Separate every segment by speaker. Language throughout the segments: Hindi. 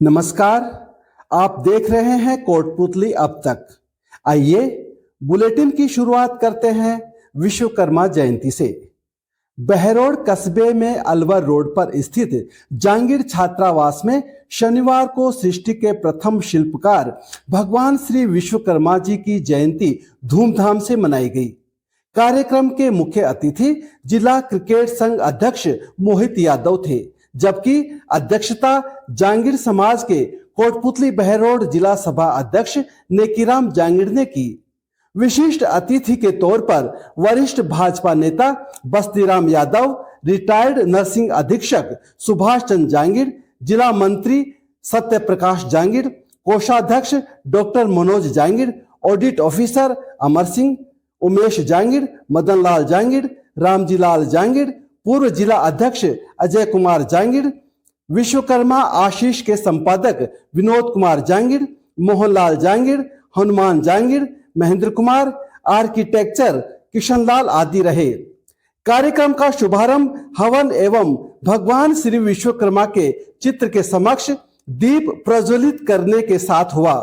Speaker 1: नमस्कार, आप देख रहे हैं कोटपुतली अब तक। आइए बुलेटिन की शुरुआत करते हैं विश्वकर्मा जयंती से। बहरोड कस्बे में अलवर रोड पर स्थित जांगीर छात्रावास में शनिवार को सृष्टि के प्रथम शिल्पकार भगवान श्री विश्वकर्मा जी की जयंती धूमधाम से मनाई गई। कार्यक्रम के मुख्य अतिथि जिला क्रिकेट संघ अध्यक्ष मोहित यादव थे, जबकि अध्यक्षता जांगीर समाज के कोटपुतली बहरोड जिला सभा अध्यक्ष नेकीराम जांगीर ने की। विशिष्ट अतिथि के तौर पर वरिष्ठ भाजपा नेता बस्तीराम यादव, रिटायर्ड नर्सिंग अधीक्षक सुभाष चंद्र जांगीर, जिला मंत्री सत्य प्रकाश जांगीर, कोषाध्यक्ष doctor Manoj Jangir, audit officer Amar Singh, Umesh Jangir, Madan Lal Jangir, Ramji Lal Jangir, पूर्व जिला अध्यक्ष अजय कुमार जांगीर, विश्वकर्मा आशीष के संपादक विनोद कुमार जांगीर, मोहनलाल जांगीर, हनुमान जांगीर, महेंद्र कुमार, आर्किटेक्चर किशनलाल आदि रहे। कार्यक्रम का शुभारंभ हवन एवं भगवान श्री विश्वकर्मा के चित्र के समक्ष दीप प्रज्वलित करने के साथ हुआ।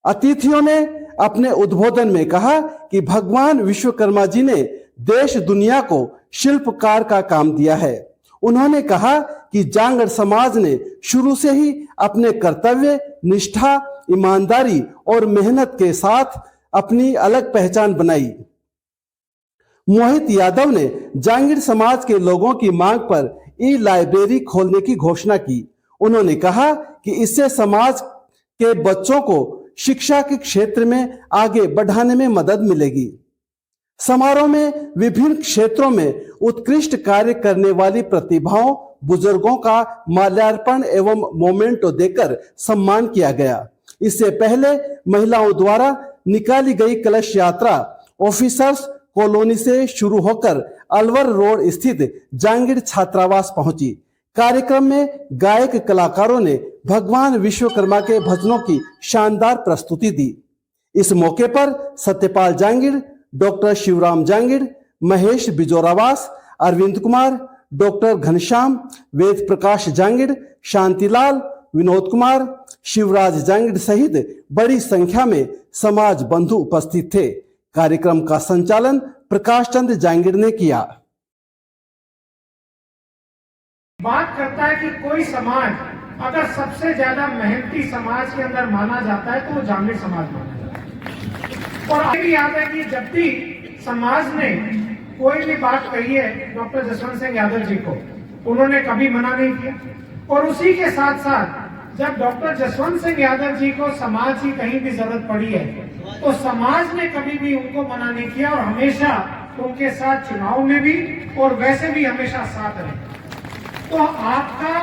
Speaker 1: अतिथियों ने अपने उद्बोधन में कहा कि भगवान विश्वकर्मा जी ने देश दुनिया को शिल्पकार का काम दिया है। उन्होंने कहा कि जांगड़ समाज ने शुरू से ही अपने कर्तव्य, निष्ठा, ईमानदारी और मेहनत के साथ अपनी अलग पहचान बनाई। मोहित यादव ने जांगीर समाज के लोगों की मांग पर ई लाइब्रेरी खोलने की घोषणा की। उन्होंने कहा कि इससे समाज के बच्चों को शिक्षा के क्षेत्र में आगे बढ़ाने में मदद मिलेगी। समारोह में विभिन्न क्षेत्रों में उत्कृष्ट कार्य करने वाली प्रतिभाओं, बुजुर्गों का माल्यार्पण एवं मोमेंटो देकर सम्मान किया गया। इससे पहले महिलाओं द्वारा निकाली गई कलश यात्रा ऑफिसर्स कॉलोनी से शुरू होकर अलवर रोड स्थित जांगीर छात्रावास पहुंची। कार्यक्रम में गायक कलाकारों ने भगवान विश्वकर्मा के भजनों की शानदार प्रस्तुति दी। इस मौके पर सत्यपाल जांगीर, डॉक्टर शिवराम जांगीर, महेश बिजोरावास, अरविंद कुमार, डॉक्टर घनश्याम, वेद प्रकाश जांगीर, शांतिलाल, विनोद कुमार, शिवराज जांगीर सहित बड़ी संख्या में समाज बंधु उपस्थित थे। कार्यक्रम का संचालन प्रकाश चंद्र जांगीर ने किया।
Speaker 2: बात करता है कि कोई समाज अगर सबसे ज्यादा मेहनती समाज के अंदर माना जाता है तो वो जांगीर समाज माना जाता है। और आगे भी याद है कि जब भी समाज ने कोई भी बात कही है डॉक्टर जसवंत सिंह यादव जी को, उन्होंने कभी मना नहीं किया। और उसी के साथ साथ जब डॉक्टर जसवंत सिंह यादव जी को समाज की कहीं भी जरूरत पड़ी है तो समाज ने कभी भी उनको मना नहीं किया और हमेशा उनके साथ चुनाव में भी और वैसे भी हमेशा साथ रहे। तो आपका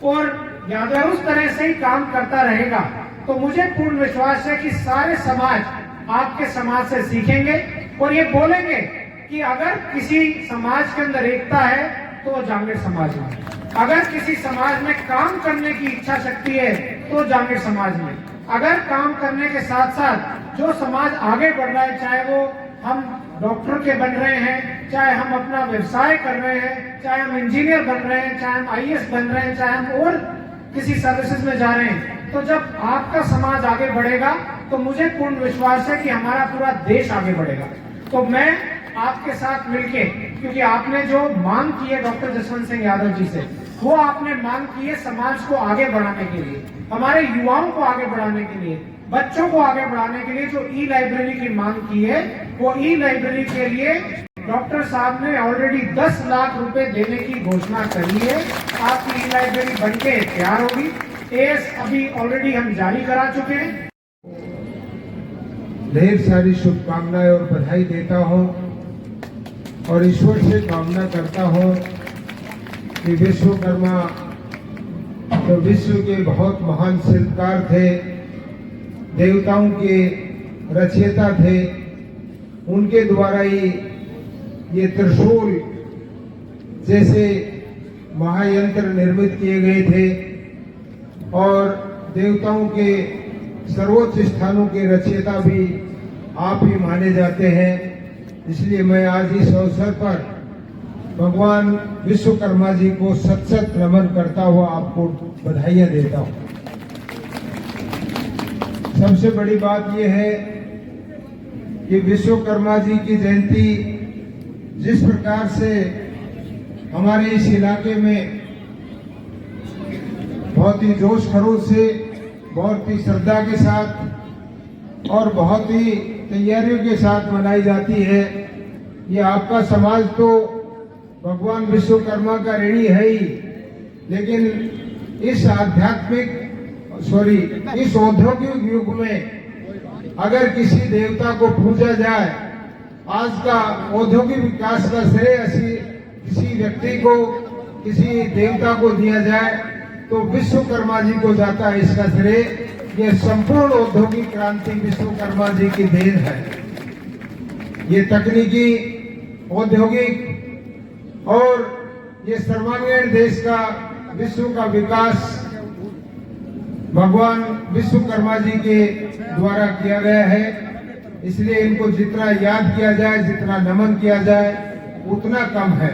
Speaker 2: और यादव उस तरह से ही काम करता रहेगा तो मुझे पूर्ण विश्वास है कि सारे समाज आपके समाज से सीखेंगे और ये बोलेंगे कि अगर किसी समाज के अंदर एकता है तो जांगीर समाज में, अगर किसी समाज में काम करने की इच्छा शक्ति है तो जांगीर समाज में, अगर काम करने के साथ साथ जो समाज आगे बढ़ रहा है, चाहे वो हम डॉक्टर के बन रहे हैं, चाहे हम अपना व्यवसाय कर रहे हैं, चाहे हम इंजीनियर बन रहे हैं, चाहे हम आईएएस बन रहे हैं, चाहे हम और किसी सर्विसेज में जा रहे हैं, तो जब आपका समाज आगे बढ़ेगा तो मुझे पूर्ण विश्वास है कि हमारा पूरा देश आगे बढ़ेगा। तो मैं आपके साथ मिलके, क्योंकि आपने जो मांग की है डॉक्टर जसवंत सिंह यादव जी से, वो आपने मांग की है समाज को आगे बढ़ाने के लिए, हमारे युवाओं को आगे बढ़ाने के लिए, बच्चों को आगे बढ़ाने के लिए जो ई लाइब्रेरी की मांग की है, वो ई लाइब्रेरी के लिए डॉक्टर साहब ने ऑलरेडी 10 लाख रुपए देने की घोषणा करी है। आपकी ई लाइब्रेरी बनके तैयार होगी। एएस अभी ऑलरेडी हम जारी करा चुके हैं।
Speaker 3: ढेर सारी शुभकामनाएं और बधाई देता हूं और ईश्वर से कामना करता हूं कि विश्वकर्मा जो विश्व के बहुत महान शिल्पकार थे, देवताओं के रचयिता थे, उनके द्वारा ही ये त्रिशूल जैसे महायंत्र निर्मित किए गए थे और देवताओं के सर्वोच्च स्थानों के रचयिता भी आप ही माने जाते हैं। इसलिए मैं आज इस अवसर पर भगवान विश्वकर्मा जी को सत सत नमन करता हुआ आपको बधाइयां देता हूं। सबसे बड़ी बात यह है कि विश्वकर्मा जी की जयंती जिस प्रकार से हमारे इस इलाके में बहुत ही जोश खरोश से, बहुत ही श्रद्धा के साथ और बहुत ही तैयारियों के साथ मनाई जाती है। ये आपका समाज तो भगवान विश्वकर्मा का ऋणी है ही, लेकिन इस इस औद्योगिक युग में अगर किसी देवता को पूजा जाए, आज का औद्योगिक विकास का श्रेय किसी व्यक्ति को, किसी देवता को दिया जाए तो विश्वकर्मा जी को जाता है इसका श्रेय। यह संपूर्ण औद्योगिक क्रांति विश्वकर्मा जी की देन है। ये तकनीकी, औद्योगिक और ये सर्वांगीण देश का, विश्व का विकास भगवान विश्वकर्मा जी के द्वारा किया गया है। इसलिए इनको जितना याद किया जाए, जितना नमन किया जाए, उतना कम है।